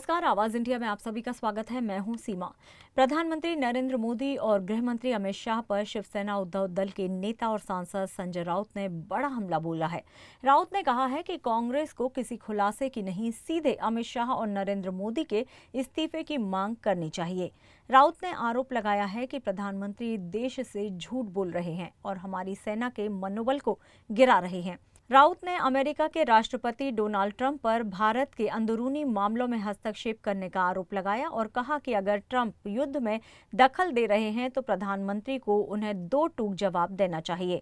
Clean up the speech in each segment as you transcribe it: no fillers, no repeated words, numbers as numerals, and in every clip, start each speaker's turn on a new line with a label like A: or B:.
A: नमस्कार, आवाज इंडिया में आप सभी का स्वागत है। मैं हूं सीमा। प्रधानमंत्री नरेंद्र मोदी और गृह मंत्री अमित शाह पर शिवसेना उद्धव दल के नेता और सांसद संजय राउत ने बड़ा हमला बोला है। राउत ने कहा है कि कांग्रेस को किसी खुलासे की नहीं, सीधे अमित शाह और नरेंद्र मोदी के इस्तीफे की मांग करनी चाहिए। राउत ने आरोप लगाया है कि प्रधानमंत्री देश से झूठ बोल रहे हैं और हमारी सेना के मनोबल को गिरा रहे हैं। राउत ने अमेरिका के राष्ट्रपति डोनाल्ड ट्रंप पर भारत के अंदरूनी मामलों में हस्तक्षेप करने का आरोप लगाया और कहा कि अगर ट्रंप युद्ध में दखल दे रहे हैं तो प्रधानमंत्री को उन्हें दो टूक जवाब देना चाहिए।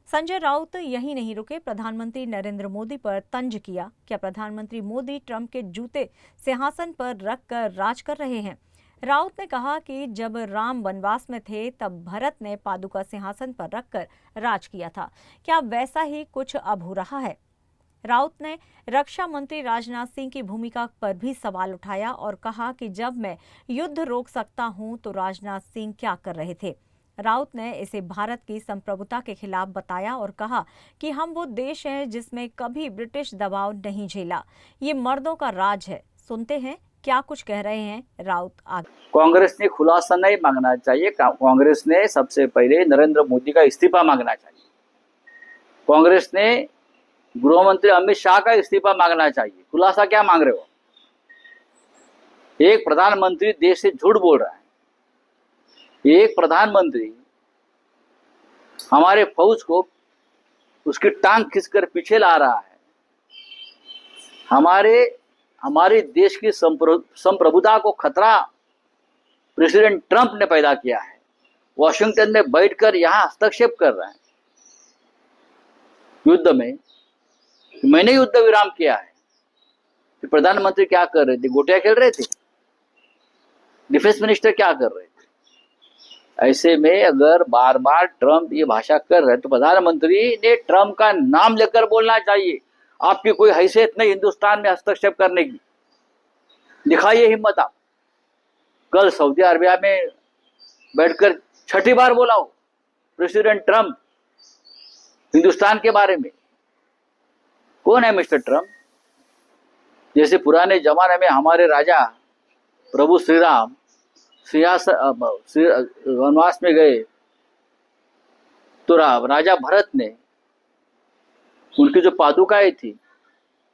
A: संजय राउत यही नहीं रुके, प्रधानमंत्री नरेंद्र मोदी पर तंज किया। क्या प्रधानमंत्री मोदी ट्रंप के जूते सिंहासन पर रखकर राज कर रहे हैं? राउत ने कहा कि जब राम वनवास में थे तब भरत ने पादुका सिंहासन पर रखकर राज किया था। क्या वैसा ही कुछ अब हो रहा है? राउत ने रक्षा मंत्री राजनाथ सिंह की भूमिका पर भी सवाल उठाया और कहा कि जब मैं युद्ध रोक सकता हूं तो राजनाथ सिंह क्या कर रहे थे। राउत ने इसे भारत की संप्रभुता के खिलाफ बताया और कहा कि हम वो देश हैं जिसमें कभी ब्रिटिश दबाव नहीं झेला। ये मर्दों का राज है। सुनते हैं क्या कुछ कह रहे हैं राउत आगे।
B: कांग्रेस ने खुलासा नहीं मांगना चाहिए। कांग्रेस ने सबसे पहले नरेंद्र मोदी का इस्तीफा मांगना चाहिए। कांग्रेस ने गृह मंत्री अमित शाह का इस्तीफा मांगना चाहिए। खुलासा क्या मांग रहे हो? एक प्रधानमंत्री देश से झूठ बोल रहा है। एक प्रधानमंत्री हमारे फौज को उसकी टांग खींचकर पीछे ला रहा है। हमारे देश की संप्रभुता को खतरा प्रेसिडेंट ट्रंप ने पैदा किया है। वॉशिंगटन में बैठकर यहां हस्तक्षेप कर रहे हैं युद्ध में। मैंने युद्ध विराम किया है। कि प्रधानमंत्री क्या कर रहे थे? गोटियां खेल रहे थे? डिफेंस मिनिस्टर क्या कर रहे थे? ऐसे में अगर बार बार ट्रंप ये भाषा कर रहे हैं तो प्रधानमंत्री ने ट्रंप का नाम लेकर बोलना चाहिए। आपकी कोई हैसियत नहीं हिंदुस्तान में हस्तक्षेप करने की। दिखाइए हिम्मत आप। कल सऊदी अरबिया में बैठकर छठी बार बोला हो प्रेसिडेंट ट्रंप हिंदुस्तान के बारे में। कौन है मिस्टर ट्रंप? जैसे पुराने जमाने में हमारे राजा प्रभु श्री राम वनवास में गए तो राजा भरत ने उनकी जो पादुकाएं थी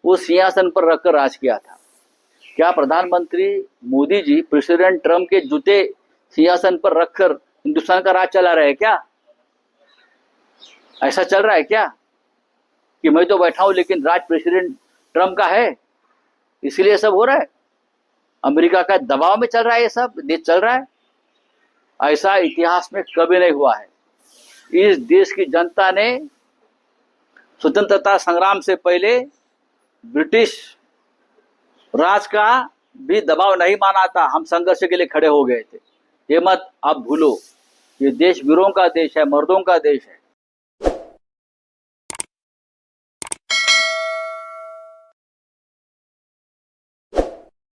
B: वो सिंहासन पर रखकर राज किया था। क्या प्रधानमंत्री मोदी जी प्रेसिडेंट ट्रंप के जूते सिंहासन पर रखकर हिंदुस्तान का राज चला रहे हैं क्या? ऐसा चल रहा है क्या कि मैं तो बैठा हूं लेकिन राज प्रेसिडेंट ट्रंप का है, इसीलिए सब हो रहा है? अमेरिका का दबाव में चल रहा है ये सब देश चल रहा है? ऐसा इतिहास में कभी नहीं हुआ है। इस देश की जनता ने स्वतंत्रता संग्राम से पहले ब्रिटिश राज का भी दबाव नहीं माना था। हम संघर्ष के लिए खड़े हो गए थे। ये मत आप भूलो। ये देश वीरों का देश है, मर्दों का देश है।